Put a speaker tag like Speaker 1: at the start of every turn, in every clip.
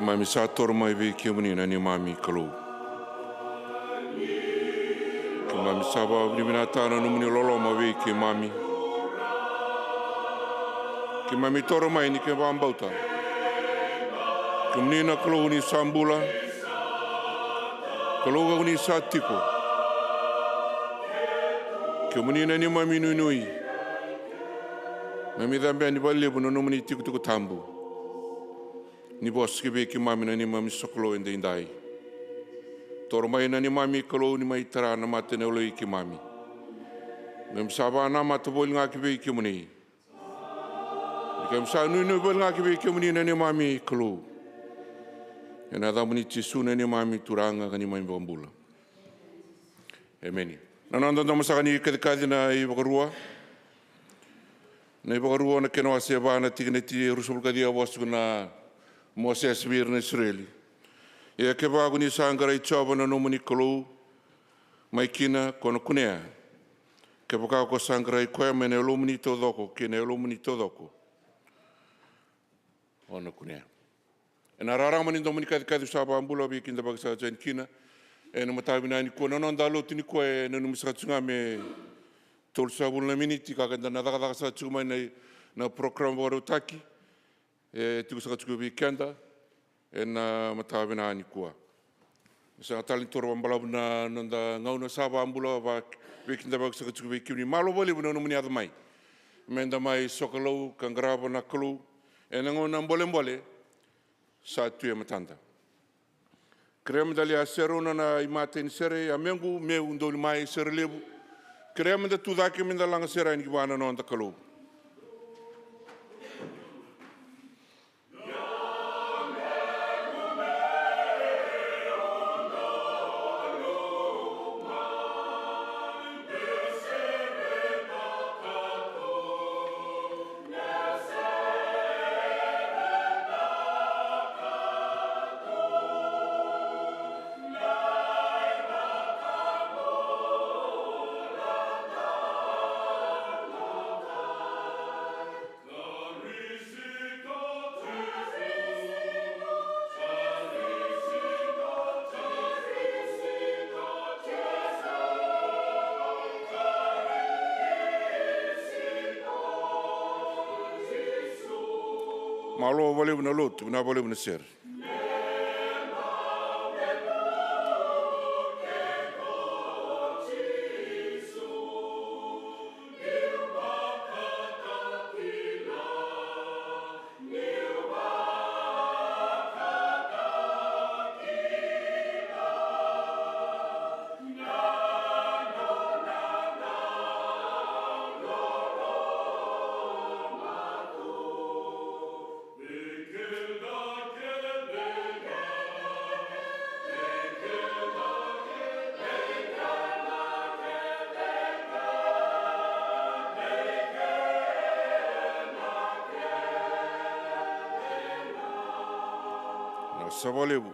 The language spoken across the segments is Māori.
Speaker 1: mami sator mai vi ki muni na ni mami kalu. Ki mami saba ni binatana no muni lolo ma vi ki mami. Ki mami toro mai ni ke bambauta. Ki muni na kalu ni sambula. Kalu ni satiko. Ki muni na ni mami nui. Mami dambe ni balle bu no muni tiku tambu. Ni bos ki ki mami na ni mami soklo ende indai. Toro mai na ni mami kalo ni mai tara na mate ne oloi ki mami. Ngam saba na mate bol nga ki ki muni. Ngam sa nui bol nga ki ki muni na ni mami kalo. Ena da muni tisu na ni mami turanga ka ni mami bambula. Amen. Nananda da masaka ni kadikadi na i bakarua. Na i bakarua na keno ase ba na tigneti rusul kadia wasu na Moses vir na Israeli. Ia ke wagu ni sangara i choba na nomuni kalu mai kina kono kunea. Ke wakao ko sangara i koe me ne olumuni to doko, ke ne olumuni to doko. Ono kunea. E na rarama ni domuni kadi saba ambula bi kinda bagasa jan kina. E na matawina ni kona non dalo tini koe na numisatsunga me tol sabul na miniti kakanda na daka sa tsuma na program waru taki. E tuku saka tuku weekenda e na matawina ani kua. Sa talin toro ambalabu na nanda ngauna saba ambula wa weekenda bag saka tuku weekini malo boli bu no muni adamai. Menda mai sokalau kangraba na kalu e na ngona mbole sa tu e matanda. Krem dali a serona na imate ni sere a mengu meu ndoli mai sere lebu. Krem da tu dake minda langa sera ni bana no anda kalu. Malo vale una luto, una vale una ser. Savalebu.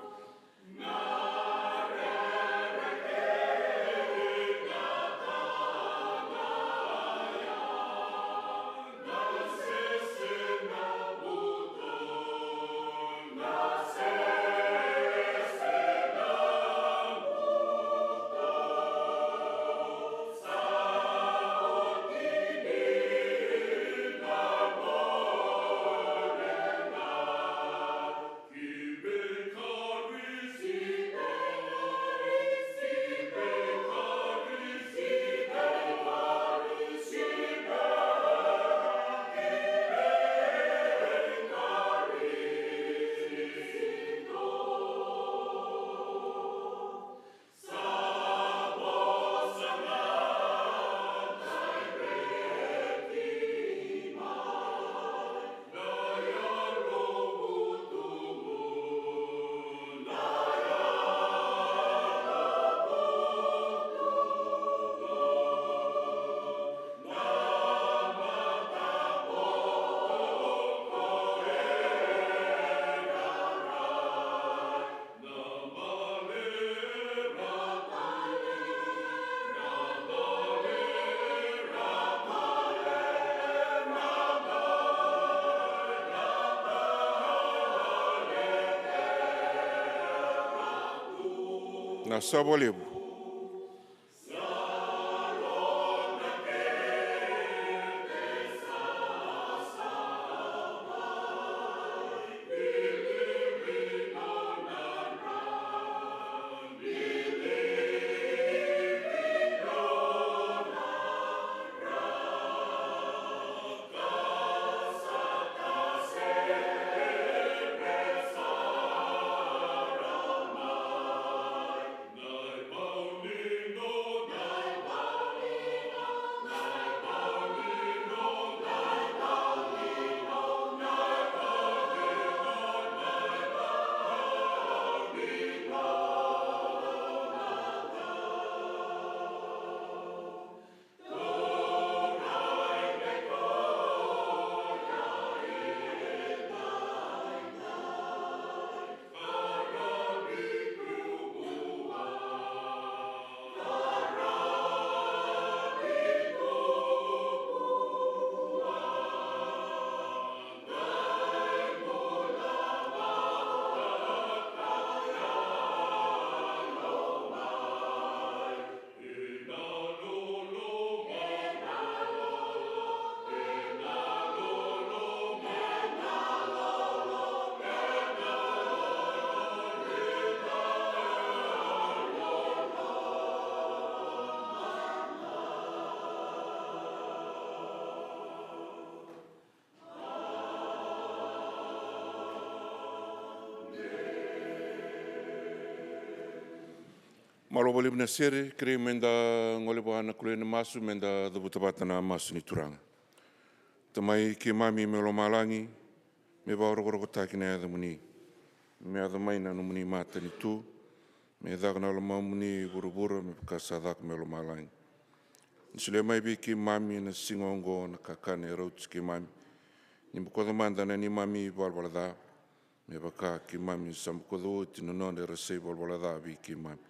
Speaker 2: Keep it calm.
Speaker 1: na sabalebu. Malobole na sere kre menda ngole bohana kulena masu menda debutabatana masu ni turanga. Tamai ke mami me lo malangi me ba rogoro taki na ada muni. Me ada mai na no muni mata ni tu. Me da na lo muni buruburu me ka sadak me lo malangi. Nisule mai bi ke mami na singongo na kakane rots ke mami. Ni ko manda na ni mami balbalada. Me ba ka ke mami sam ko do tinono de rese balbalada bi ke mami.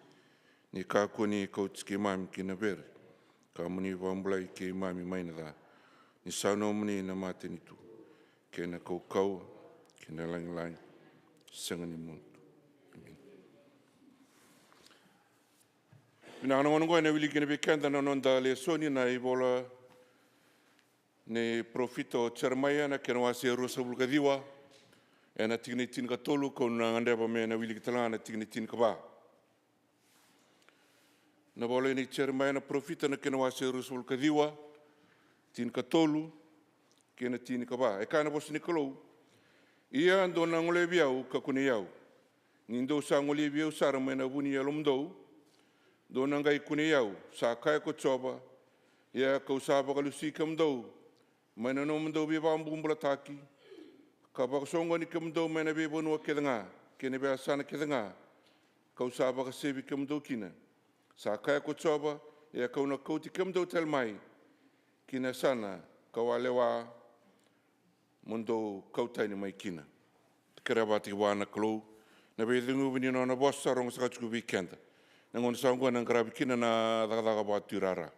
Speaker 1: Ni ka kuni coach ke mami ki na bere. Ka muni wambulai ke mami maina da. Ni sauno muni na mate ni tu. Ke na kau, ke na lang, sanga ni muntu. Pina ana ngongo na wili kena bekenda na nonda le soni na ibola ne profito Cermaya na kena wase rosa bulkadiwa. E na tigni tin ka tolu ko na ngandeba me na wili kitala na tigni tin ka ba. Na bola ni Cermaya na profita na kena wase rosa bulkadiwa. Tin ka tolu kena tin ka ba. E kana bos ni kolou. Ia ando na ngole biau ka kune iau. Nindo sa ngole biau sara me na buni alomdou. Do na ngai kune iau sa kai ko choba. Ia ka usaba ka lusi ka mdou. Me na no mdou bi ba mbumbula taki. Ka ba songo ni ka mdou me na bi bonua kedanga. Kene be asana kedanga. Ka usaba ka sebi ka mdou kina. Sa kai ko choba. Ia ka una kouti ka mdou tel mai. Kina sana ka walewa mundo kautai ni mai kina. Kera bati wana klo na be dingu bini no na bossa rong sa ku weekend. Na ngon sa ngona ngrabi kina na daga bati rara.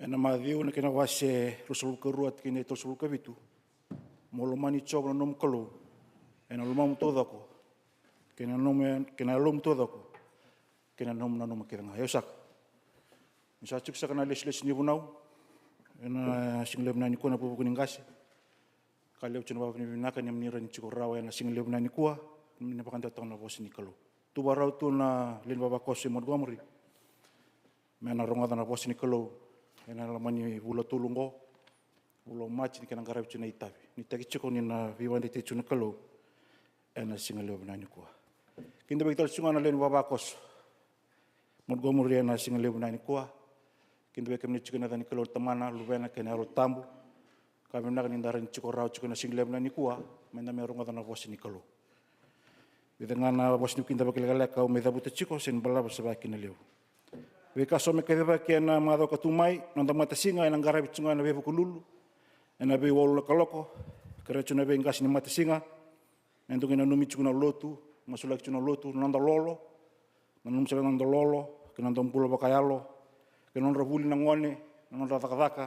Speaker 2: Ena madhiu na kena wase rusuluka ruat kene tosuluka vitu. Molo mani chob na nom kalo. Ena lomam todako. Kena lom todako. Kena nom na nom kiranga. Yosak. Misa chuk sa kana les ni bunau. Ena singleb na ni kona pupu kuningasi. Kaleu chuna ba ni naka ni mnira ni chiko rawa ena singleb na ni kuwa. Ni pakanta tong na bos ni kalo. Tu barau tu na lin baba kosi mod gomri. Mena rongada na bos ni kalo. Ena lamani bula tulungo, bula machi ni kena garab chuna itabi. Ni taki chiko ni na viwande te chuna kalau, ena singaleo benani kuah. Kinda begitu sunga na len babakos, Montgomery ena singaleo benani kuah. Kinda begitu ni chiko na dani kalau tamana lubena kena aro tambu. Kami nak ni daran chiko rau chiko na singaleo benani kuah, menda merunga dana bos ni kalau. Dengan bos ni kinda begitu galak kau meda buta chiko sen bala bersabaki na leo. Weka some kedeva kena mado katumai nanda mata singa ena ngarabi tsunga na bevu kululu ena be wolu kaloko kera chuna be ngas ni mata singa endo kena numi chuna lotu masulak chuna lotu nanda lolo nanum sa nang dololo, ke nang pulo bakayalo, ke non rabuli nang ngone, non ratakataka,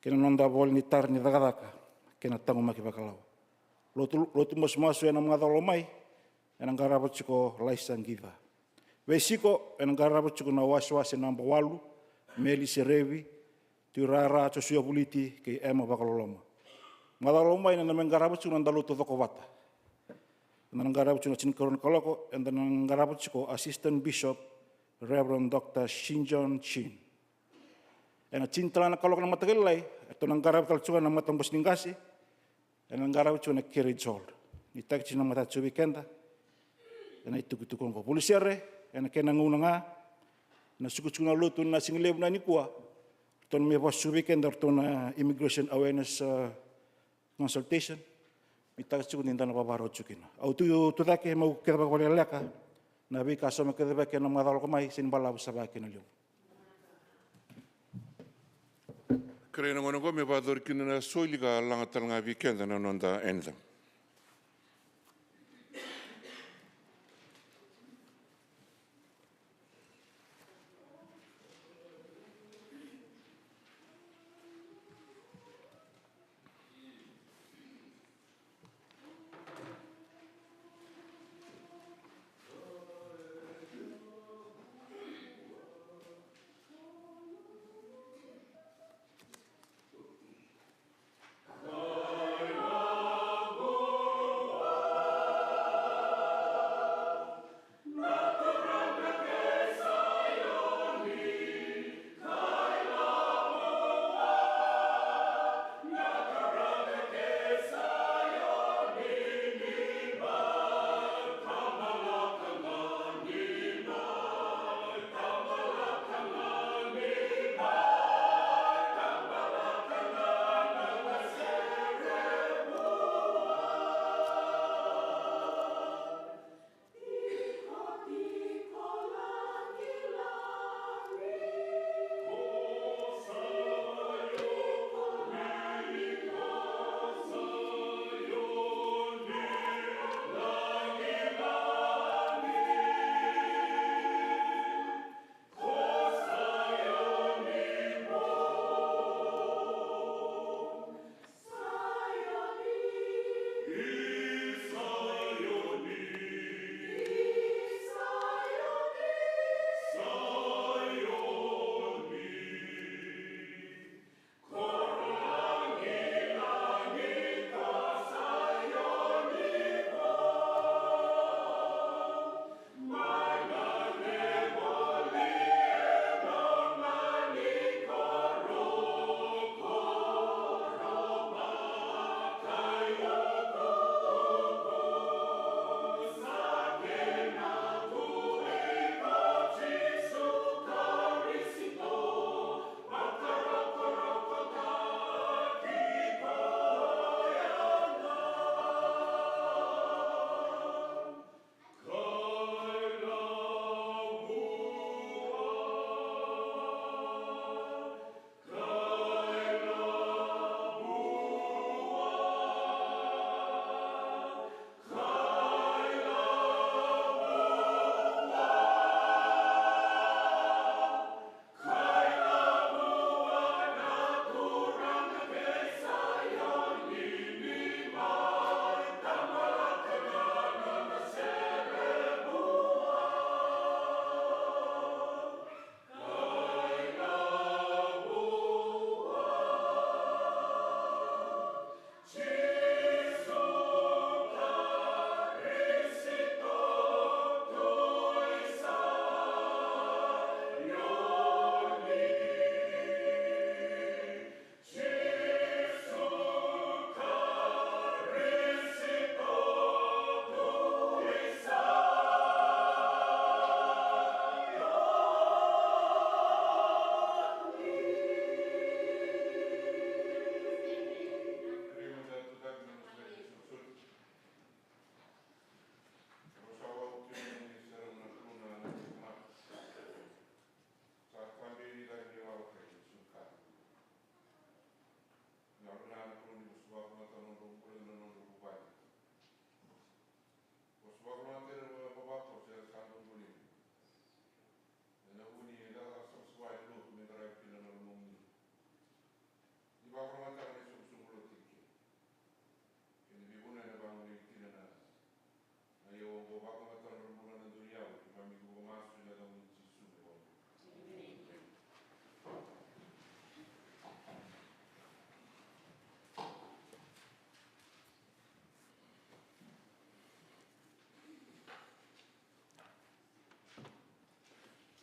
Speaker 2: ke non da bol ni tar ni takataka, ke na tango maki bakalau. Lotu mas-masu yang mga talomay, yang garapat siko laisang giva. Vesiko yang garapat siko na waswas yang walu, meli serevi, turara chosuya buliti ke ema bakaloloma. Mga talomay yang namang garapat siko nandalo totoko wata. Nang garapat siko na sinkaron kaloko, and nang garapat siko Assistant Bishop Reverend Dr. Shinjon Chin. And cinta na kaloko na matagalay, ito nang garapat kalsukan na matang basningasi, and nang garapat siko na carriage hold. Itak sino matatsu weekenda, and itukutukon ko. Polisiare, and kenangun nga, na suku-suku na luto na singilew na nikua, ito na may pasu weekenda, ito na immigration awareness consultation, itak siko ninda na paparo tsukina. Au tu take mau kita pakwale leka, na bi kaso me kita pakai na mga talok mai sinbala sa bakin na liu.
Speaker 1: Kaya naman ako may pador kina na soili ka langatal nga weekend na nonda endam.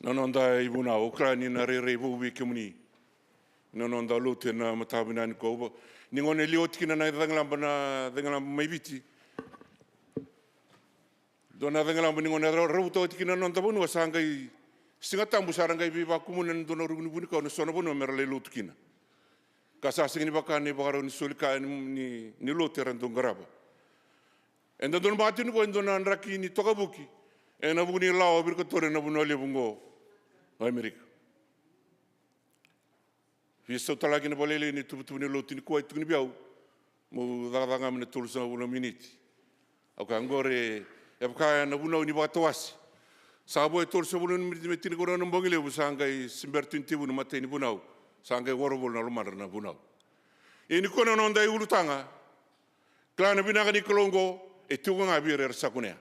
Speaker 1: Nanonda ibu na Ukraini na re vuvi kemuni. Nanonda lute na matabina ni ko. Ningone liot kina na danglam mai viti. Dona danglam ningone rauto kina nonda bunu sangai singatambu sarangai viva kumunan dona rubuni buni ko sona bunu merle lut kina. Kasa singini bakani bakaro ni sulika ni lote randong garaba. Enda don batin ko endona raki ni tokabuki. Ena buni lao birkotore na bunu lebungo Amerika. Visto talagi na balele ni tubutu ni lote ni ko itu ni biau. Mo danga mena tulsa una minute. Ako angore e baka na bunu ni batwas. Sabo e tulsa bunu minute metini ko na mbongile busangai simbertin tibu na mateni bunau. Sangai worobol na lumar na bunau. Ini ko na nonda i ulutanga. Klana binaga ni kolongo e tuga nga bire sakunea.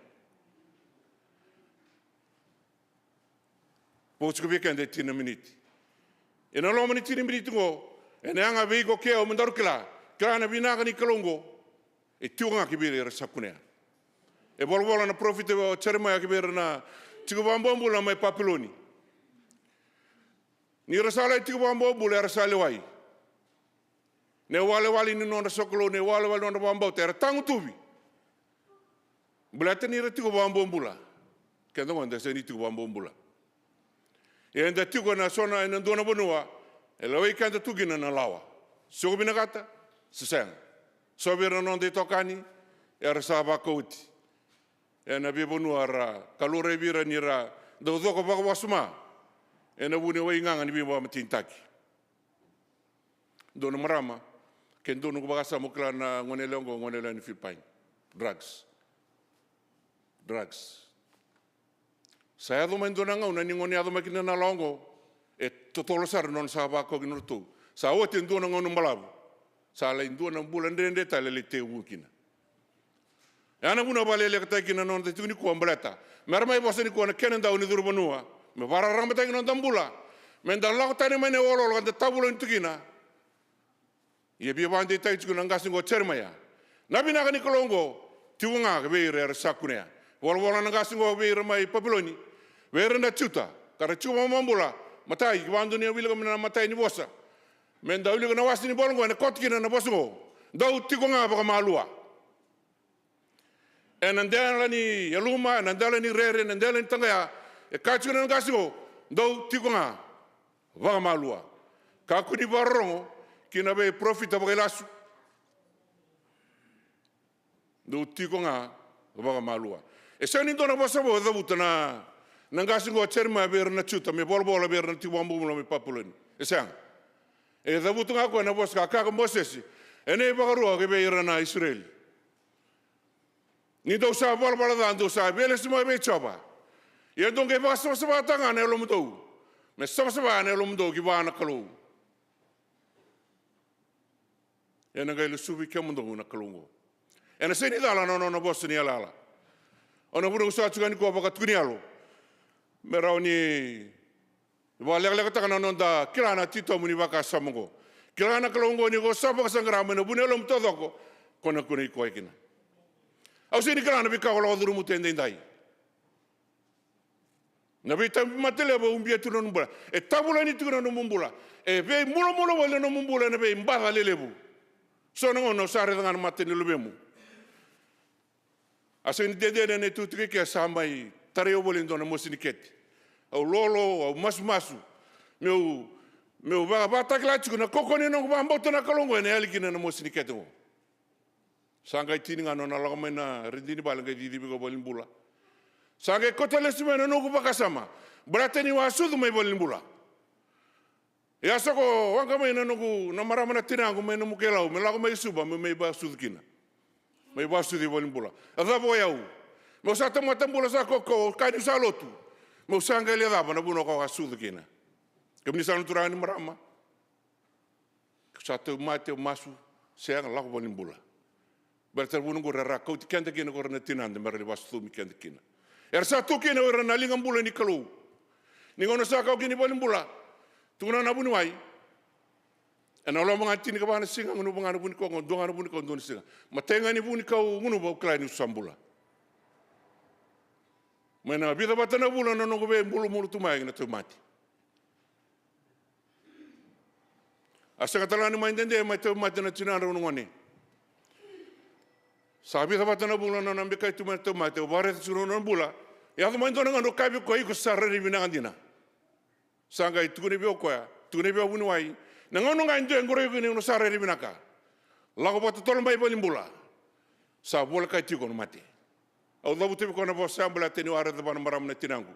Speaker 1: Pots ko weekend tina minute. Ina lo mani tina minute ngo ene anga veigo ke o mandar kla. Klana binaga ni kolongo e tuga nga bire sakunea. E bolbola na profite o Jeremiah ke bire na tigo bambombo na mai papiloni. Ni rasala tigo bambombo le rasale wai. Ne wale ni nona sokolo ne wale nona bambau tera tangu tubi. Belate ni retigo bambombula. Kendo wanda se ni tigo bambombula. E enda tigo na sona ena dona bonua. E lawai kanda tugina na lawa. Soko binagata sesang. Sobera non de tokani era saba kouti. E na be bonua ra kalore vira ni ra do doko baka wasuma. E na bune wai nganga ni biwa matintaki. Dona marama. Kendo nung bagasa mo kala na ngonelongo ngonela ni Philippine. Drugs. Saya do mendo nanga una ningo ni ado makina na longo e totolo sar non sa ba ko ginurtu. Sa o te ndo nanga no malabu. Sa la ndo na bulan ndende ta le te wukina. E ana buna balele ka takina non te tuni ko ambleta. Mermai bosani ko na kenen da uni durbanua. Me para ramata non dambula. Menda la ko tani mane olo lo da tabulo ntukina. Ia bia bande tai tsu nanga singo Jeremiah. Nabi naga ni kolongo tiunga ke beire sakunea. Wala nanga singo beire mai Papiloni. Beire na chuta. Kara chuma mambula. Matai ki bandu ni wila kamina matai ni bosa. Menda wila kana wasi ni bolongo na kotkina na bosungo. Dau tiunga baka malua. E nandela ni yaluma, nandela ni rere, nandela ni tangaya. E kachu nanga singo. Dau tiunga baka malua. Kakuni barongo. Kina be profita baka lasu. Do tiko nga baka malua. E sa ni dona basa bo da butana nangasi go Jeremiah ber na chuta me bolbola ber na tiwambu mo me Papiloni. E sa e da butanga ko na boska ka Moses. E ne baka ro ke be ira na Israel. Ni do sa bolbola da do sa bele sima be choba. E don ke basa sa tanga ne lo mdo. Me sa ne lo mdo ki bana kalu. E na gai le subi ke mundo na kalungo. E na se ni dala no bosi ni alala. Ona buru sa tugani ko baka tugni alo. Merau ni wa leg taka na nonda kirana tito muni baka samongo. Kirana kalungo ni go sa baka sangra mena bunelom todoko kona kuni ko ikina. Au se ni kirana bika ko duru mutende ndai. Na bita matele ba umbia tu no mbula. E tabula ni tu no mbula. E be mulo wale no mbula na be mbala lelebu. So no sare dengan mateni lubemu. Asen dede ne tutri ke samai tareo bolindo na mosiniketi. Au lolo au masu. Meu bata klatu na kokoni no bamboto na kalongo ne alikina na mosiniketi. Sangai tininga no na lagomena rendini balanga didi go bolimbula. Sangai kotele simena no go bakasama. Brateni wasudu mai bolimbula. Ya soko wanga mai nanugu na maramana tinangu mai namu kelau me lago mai suba me ba sudkina me ba sudi bolimbula ada boyau mo sa tambula sa koko kani sa lotu mo sanga le daba na buno ko sudkina kemni sa turani marama sa te mate masu seang lago bolimbula berter buno go rara ko tikanda kina ko na tinande merle bastu mi kanda kina sa tu kina ora na lingam bula ni kalu ni ngono sa ko kini bolimbula tuna na bunu wai ana lo mga tini ka bana singa ngunu bangana buni ko ngondonga buni ko ndon singa matenga ni buni ka ngunu ba klani sambula Mana bita batana bula na no be bulu tumai na tomati. Asa katalani mai ndende mai tomati na tinara ngone. Sabi batana bula na nambe kai tomati o bare tsuro na bula. Ya to mai ndona ngano kabi ko iko sarre bina ngandina. Sanga itune be okoya, tune be bunwai. Na ngono nganjo ngoro iko no sarre bina ka. Lago bota tolong mai bolimbula. Sa bola kai tiko no mati. Au dabu tebi kona bo sambla teni wara da bana maram na tinangu.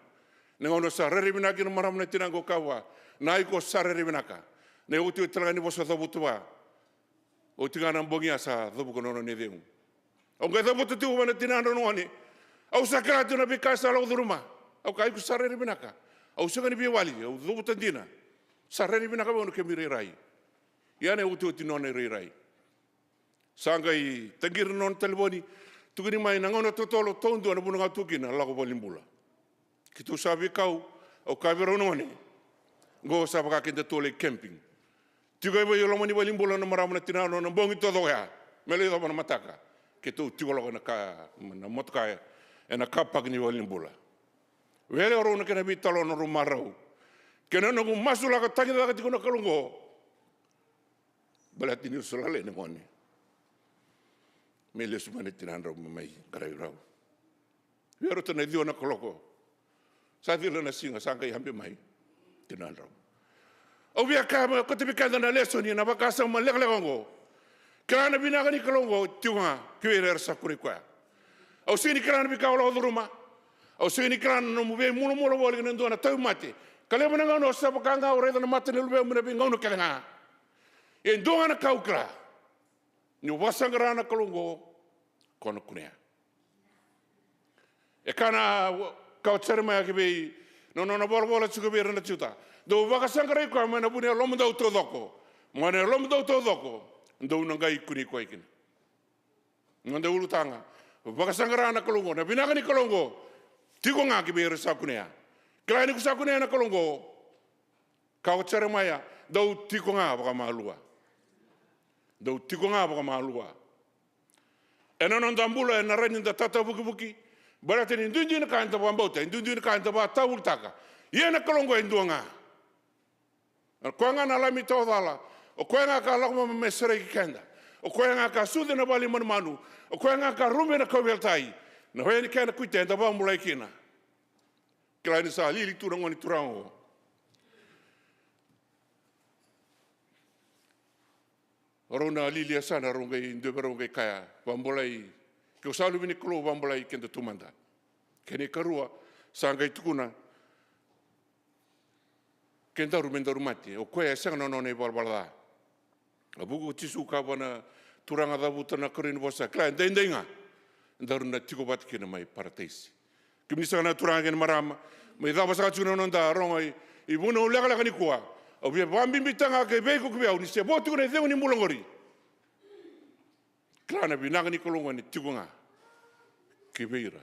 Speaker 1: Nengono sa rere binaki no maram na tinangu kawa. Na iko sa rere binaka. Ne uti utrangani bo sa dabu tuwa. Uti ngana mbongi asa dabu kono no nedeu. Au ngai dabu tuti wana tinangu no ani. Au sakratu na bikasa lau duruma. Au kai ku sa rere binaka. Au sangani biwali. Au dabu tandina. Sa rere binaka bono kemiri rai. Iane uti none rai. Sangai tangir non teleboni. Tukini mai nangono totolo tondo na bunga tukina lago bolimbula. Kitu sabi kau o kabiro none. Go sabaka kinda tole camping. Tiga ibo yolo mani bolimbula na maramana tinano na bongi todo ya. Mele do bana mataka. Kitu tigolo na ka na motka na kapak ni bolimbula. Wele oro na kana bitalo no rumarau. Kena no masula ka tangi da ka tikono kalungo. Balatini usulale ne mone. Mele sumane tinandro mai karai rau. Wero tana dio na koloko. Sa dilo na singa sanga i hambe mai tinandro. O via kama ko te bikanda na lesoni na bakasa ma leglego. Kana binaga ni kolongo tiunga kwere sakuri kwa. O sini kana bikawlo duruma. O sini kana no move mulo wole na ndona tau mate. Kale mananga no sabakanga o reda na mate ne lube mun bingo no kelenga. E ndonga na kaukra. Ni wasangara na kolongo kono kunea. E kana kautsere mai akibe no bola tsukube na tsuta. Do wakasangara ko mana bune lomo do todoko. Mana lomo do todoko. Ndo ngai kuni ko ikin. Ngande ulutanga. Wakasangara na kolongo na binaga ni kolongo. Tiko nga akibe resa kunea. Klani kusakunea na kolongo. Kautsere mai do tiko nga baka malua. Do tiko nga baka malua. Ena non dambula na rani da tata buki. Barate ni ndundi na kanta bambota, ndundi na kanta ba taultaka. Yena kolongo endonga. Kwanga na lami todala. O kwanga ka lakma mesere kenda. O kwanga ka sude na bali manu. O kwanga ka rume na kaweltai. Na hoye ni kena kuitenda bambula ikina. Klani sa lili turangoni turango. Rona lilia sana rongai ndebe rongai kaya bambolai ke salu bini klo bambolai kenda tumanda kene karua sangai tukuna kenda rumenda rumati o koe sang no ne balbalda abugo tisu ka bana turanga da butana korin bosa kla ndendenga ndaruna tiko bat kena mai parteisi kimni sana turanga ken maram mai da basa tuna no nda rongai ibuno lega ni kwa o bia bambi bitanga ke beko ke au ni se botu ne deu ni mulongori klana binaga ni kolongo ni tigunga ke beira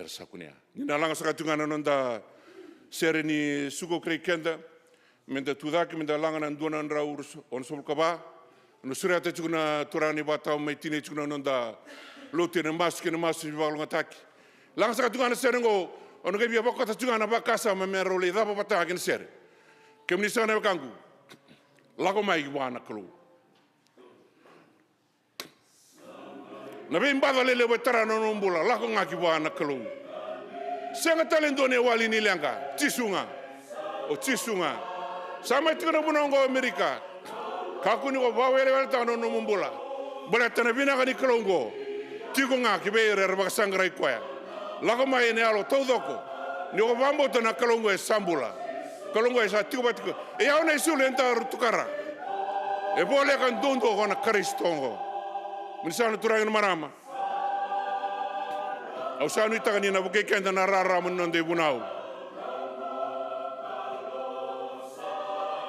Speaker 1: sakunia ni nalanga sakatunga no nda sereni suko krekenda menda tudaki menda langa na ndona ndra urus on solkaba no surata tuguna turani bata mai tine tuguna no nda lote na maske na masu bibalonga taki langa sakatunga na serengo ono ke bia bokota tugana bakasa ma merole da bata ken sere kemni sana kangu lago mai wana klo na be mbada lele wetara no mbula lago ngaki wana klo senga talendo ne wali ni lenga tisunga o tisunga sama tigana bunongo amerika kakuni ko bawele walta no mbula bala tana bina gani klongo tigunga ki be re ba sangra ikoya lago mai ne alo todoko ni ko bambo tana klongo e sambula kalongo esa tiko batiko e ya ona isu lenta rutukara e bole kan dondo gona karistongo minisana turang marama au sanu itagani na buke kenda na rara munonde bunau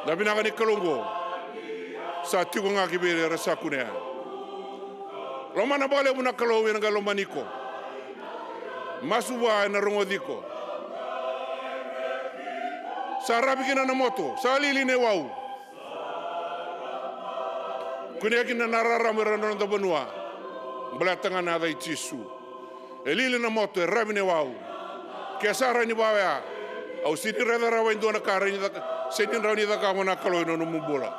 Speaker 1: dabina gani kalongo sa tiko ngaki bere rasakune romana bole buna kalowe nga lomaniko masuwa na rongodiko sarabi kina na moto salili ne wau kunia kina narara merano da benua belatanga na dai tisu elili na moto rabi ne wau Kia sara ni bawa au sini reda rawa indo na kara ni sini rawa ni da ka mona kalo no mumbula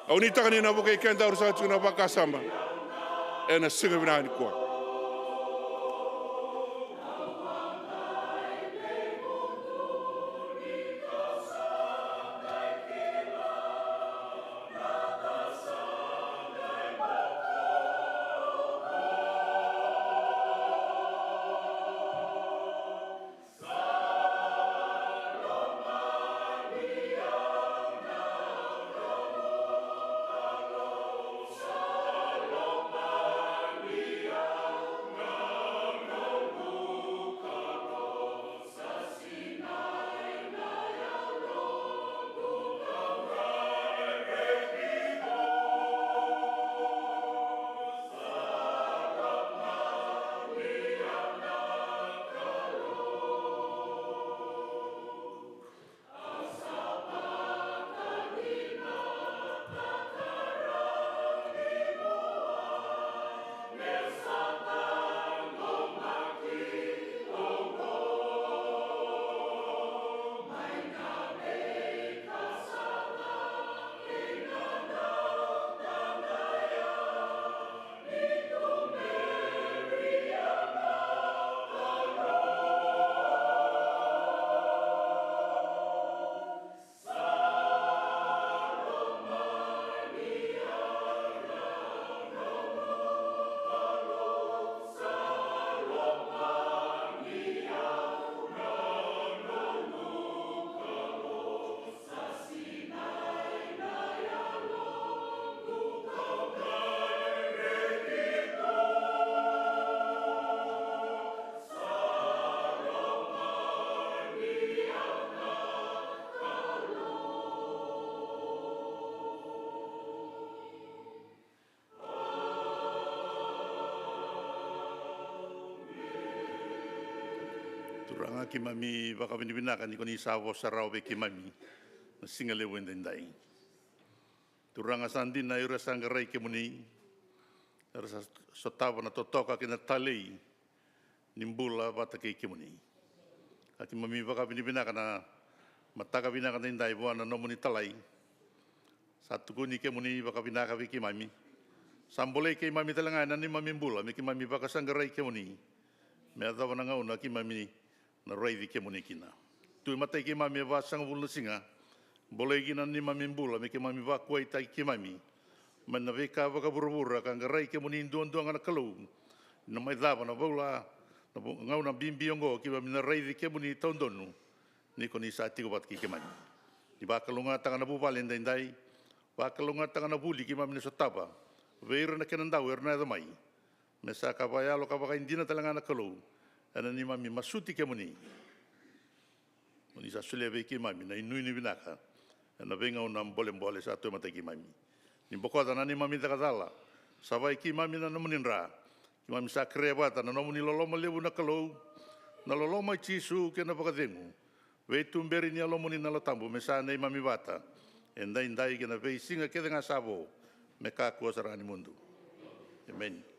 Speaker 1: au ni takani na boke kenda ursa tuna baka sama ena singa bina ni kwa
Speaker 3: Turanga ki mami waka binibinakan ni koni sawo sarau be ki mami na singa le wendendai. Turanga sandi na ira sanggarai ke muni rasa sotawa na totoka ki na talei nimbula bata ke muni. Aki mami waka binibinakan na mataka binakan indai buana no muni talai. Satu kuni ke muni waka binaka ki mami. Sambole ke mami talangai na ni mami mbula me ki mami waka sanggarai ke muni. Me atawa na ngauna ki mami na raivi ke muni kina. Tui matai ke mami wa sanga bulu singa, boleh kina ni mami mbula, me ke mami wa kuai tai ke mami. Mana veka waka bura-bura, kanga rai ke muni induan-duan ana kalau. Na mai dhava na bula, na ngau na bimbi ongo, ki mami na raivi ke muni taundonu. Ni koni sa tigo bat ki ke mami. Ni baka lunga tanga na bupali ndai, baka lunga tanga na buli ki mami na sotapa. Veira na kenandau, erna da mai. Me sa ka bayalo ka baka indina talanga na kalau. Ana ni mami masuti ke muni. Muni sa suleve ki mami na inui ni binaka. Ana venga una mbole sa tu mata ki mami. Ni bokota na ni mami takatala. Savai ki mami na muninra. Ki mami sa krebata na nomuni loloma lebu na kalau. Na loloma chisu ke na pakadengu. Ve tumberi ni alomuni na latambu me sa nei mami bata. Endai ke na ve singa ke nga sabo. Me ka kuasa rani mundu. Amen.